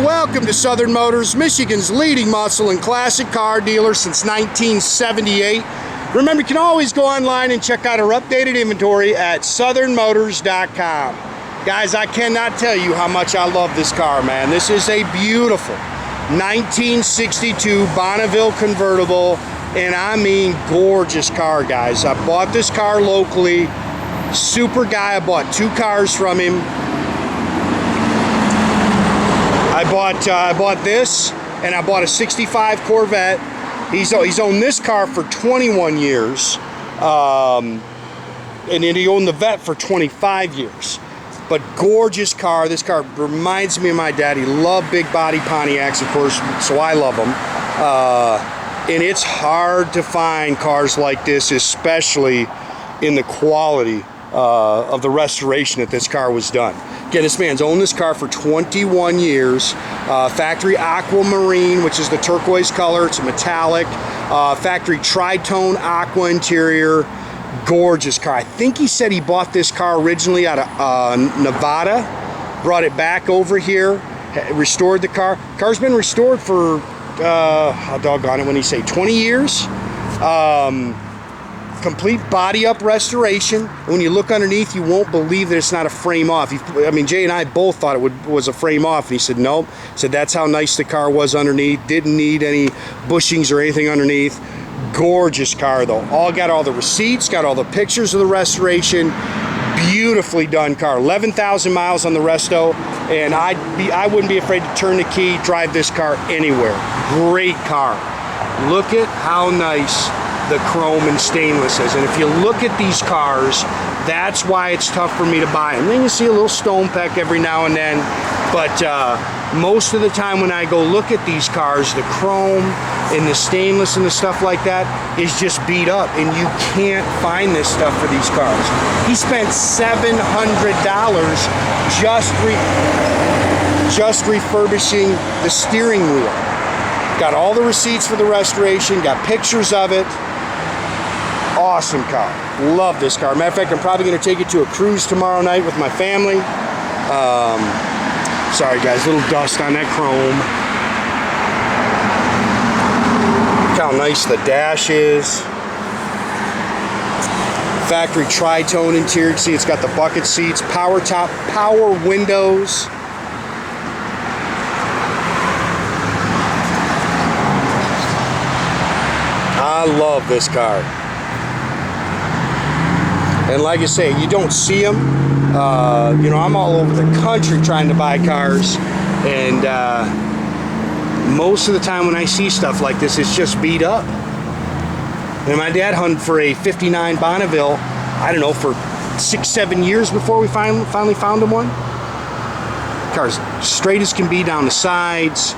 Welcome to Southern Motors, Michigan's leading muscle and classic car dealer since 1978. Remember, you can always go online and check out our updated inventory at southernmotors.com. Guys, I cannot tell you how much I love this car, man. This is a beautiful 1962 Bonneville convertible, and I mean gorgeous car, guys. I bought this car locally. Super guy. I bought 2 cars from him. I bought this, and I bought a 65 Corvette. He's owned this car for 21 years, and then he owned the Vet for 25 years. But gorgeous car. This car reminds me of my dad. He loved big body Pontiacs, of course, so I love them. And it's hard to find cars like this, especially in the quality of the restoration that this car was done. Again, this man's owned this car for 21 years. Factory Aquamarine, which is the turquoise color. It's a metallic. Factory Tri-Tone Aqua interior. Gorgeous car. I think he said he bought this car originally out of Nevada, brought it back over here, restored the car. Car's been restored for, how doggone it, when he say 20 years. Complete body up restoration. When you look underneath, you won't believe that it's not a frame off. I mean, Jay and I both thought it was a frame off, and he said nope. He said that's how nice the car was underneath. Didn't need any bushings or anything underneath. Gorgeous car though. Got all the receipts, got all the pictures of the restoration. Beautifully done car. 11,000 miles on the resto, and I wouldn't be afraid to turn the key, drive this car anywhere. Great car. Look at how nice the chrome and stainless is, and if you look at these cars, that's why it's tough for me to buy them. Then you see a little stone peck every now and then, but most of the time when I go look at these cars, the chrome and the stainless and the stuff like that is just beat up, and you can't find this stuff for these cars. He spent $700 just refurbishing the steering wheel. Got all the receipts for the restoration, got pictures of it. Awesome car. Love this car. Matter of fact, I'm probably going to take it to a cruise tomorrow night with my family. Sorry guys, little dust on that chrome. Look how nice the dash is. Factory Tri-Tone interior. See, it's got the bucket seats, power top, power windows. I love this car. And like I say, you don't see them. You know, I'm all over the country trying to buy cars, and most of the time when I see stuff like this, it's just beat up. And my dad hunted for a 59 Bonneville, I don't know, for 6-7 years before we finally found him one. Car's straight as can be down the sides.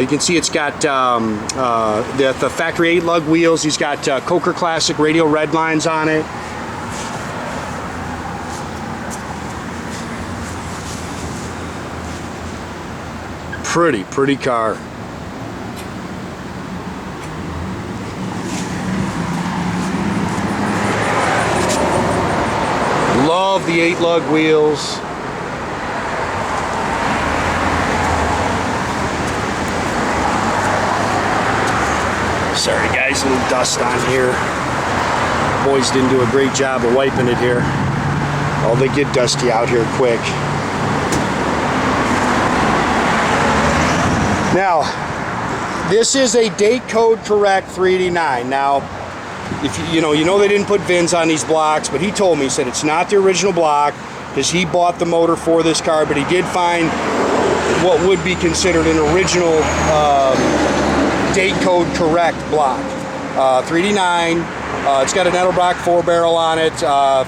You can see it's got the factory 8-lug wheels. He's got Coker Classic radial red lines on it. Pretty car. Love the 8-lug wheels. Sorry guys, a little dust on here. Boys didn't do a great job of wiping it here. Oh, they get dusty out here quick. Now, this is a date code correct 389. Now, if you know they didn't put VINs on these blocks, but he told me, he said it's not the original block because he bought the motor for this car, but he did find what would be considered an original date code correct block. 389. It's got an Edelbrock 4-barrel on it,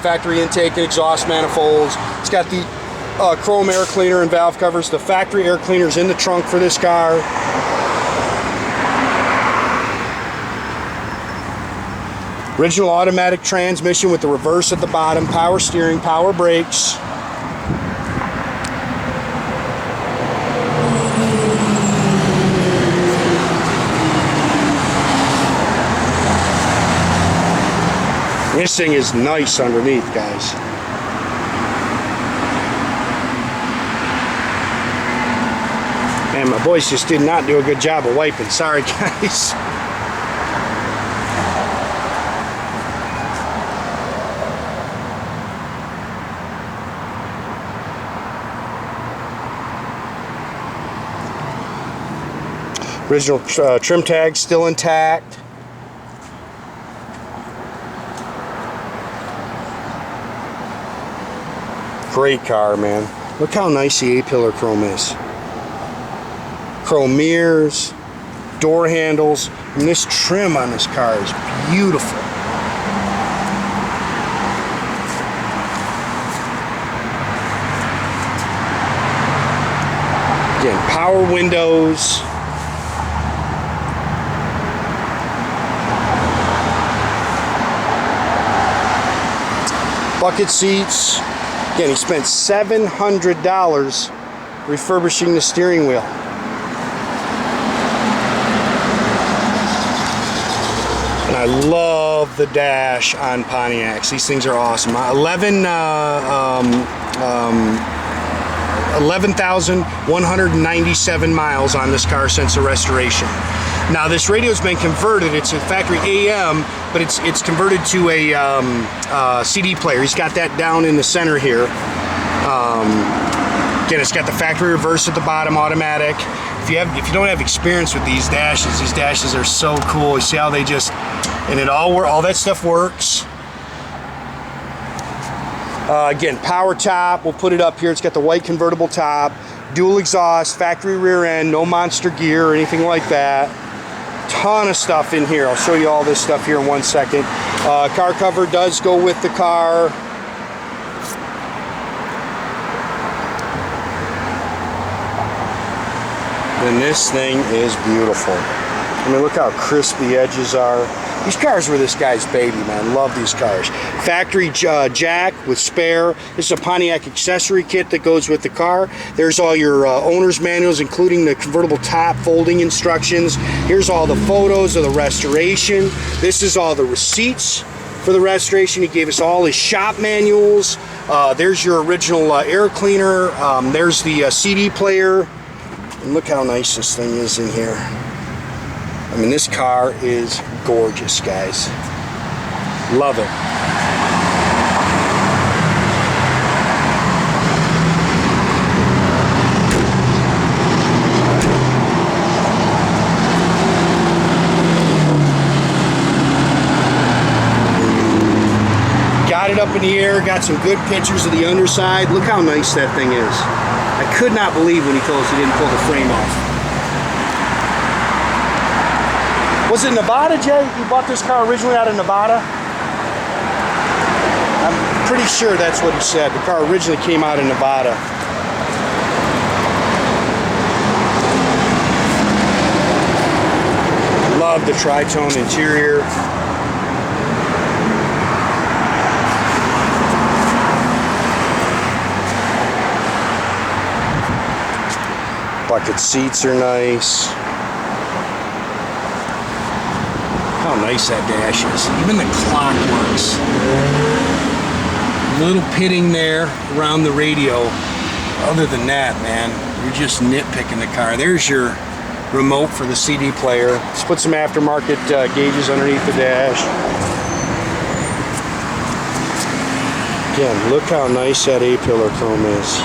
factory intake and exhaust manifolds. It's got the chrome air cleaner and valve covers. The factory air cleaner's in the trunk for this car. Original automatic transmission with the reverse at the bottom, power steering, power brakes. This thing is nice underneath, guys. And my boys just did not do a good job of wiping. Sorry, guys. Original trim tag still intact. Great car, man. Look how nice the A-pillar chrome is. Chrome mirrors, door handles, and this trim on this car is beautiful. Again, power windows. Bucket seats. Again, he spent $700 refurbishing the steering wheel. And I love the dash on Pontiacs. These things are awesome. 11,197 miles on this car since the restoration. Now this radio's been converted. It's a factory AM, but it's converted to a CD player. He's got that down in the center here. Again, it's got the factory reverse at the bottom, automatic. If you don't have experience with these dashes are so cool. You see how they just, and all that stuff works. Again, power top. We'll put it up here. It's got the white convertible top, dual exhaust, factory rear end, no monster gear or anything like that. Ton of stuff in here. I'll show you all this stuff here in 1 second. Car cover does go with the car. And this thing is beautiful. I mean, look how crisp the edges are. These cars were this guy's baby, man. Love these cars. Factory jack with spare. This is a Pontiac accessory kit that goes with the car. There's all your owner's manuals, including the convertible top folding instructions. Here's all the photos of the restoration. This is all the receipts for the restoration. He gave us all his shop manuals. There's your original air cleaner. There's the CD player. And look how nice this thing is in here. I mean, this car is gorgeous, guys. Love it. Got it up in the air, got some good pictures of the underside. Look how nice that thing is. I could not believe when he told us he didn't pull the frame off. Was it Nevada, Jay? You bought this car originally out of Nevada? I'm pretty sure that's what he said. The car originally came out of Nevada. Love the Tri-Tone interior. Bucket seats are nice. How nice that dash is. Even the clock works. Little pitting there around the radio. Other than that, man, you're just nitpicking the car. There's your remote for the CD player. Let's put some aftermarket gauges underneath the dash. Again, look how nice that A-pillar chrome is.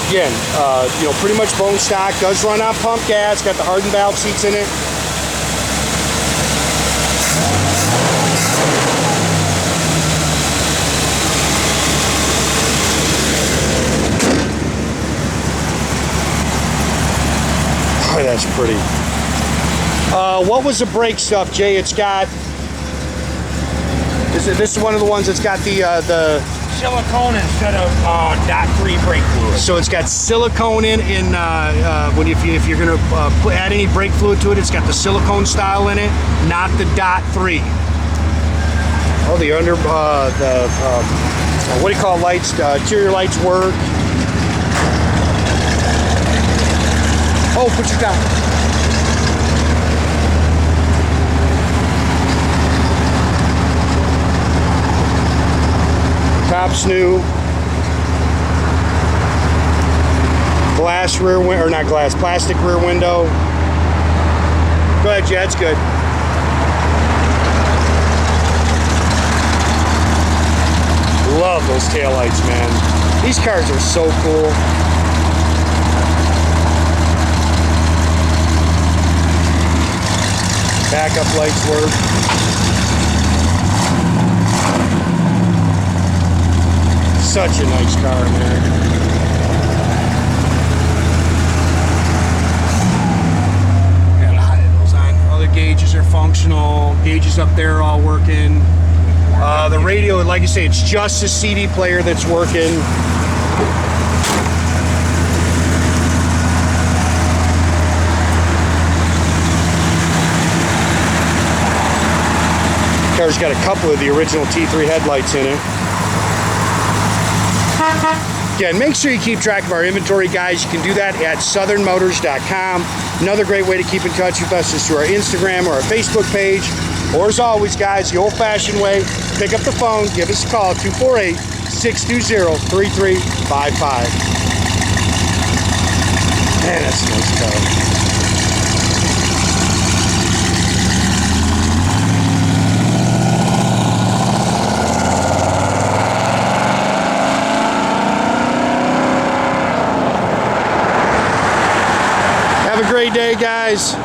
Again, you know, pretty much bone stock. Does run on pump gas. Got the hardened valve seats in it. Oh, that's pretty. What was the brake stuff, Jay? It's got. This is one of the ones that's got the silicone instead of .3 brake fluid. So it's got silicone in if you're gonna add any brake fluid to it, it's got the silicone style in it, not the .3. Oh, the under what do you call lights? Interior lights work. Oh, put your down. top's new. Glass rear window, or not glass, plastic rear window. Go ahead, Jed, it's good. Love those taillights, man. These cars are so cool. Backup lights work. Such a nice car, man. Got those on. Other gauges are functional. Gauges up there are all working. The radio, like I say, it's just a CD player that's working. Car's got a couple of the original T3 headlights in it. Yeah, and make sure you keep track of our inventory, guys. You can do that at southernmotors.com. Another great way to keep in touch with us is through our Instagram or our Facebook page. Or as always, guys, the old-fashioned way, pick up the phone, give us a call, 248-620-3355. Man, that's a nice car. Have a great day, guys.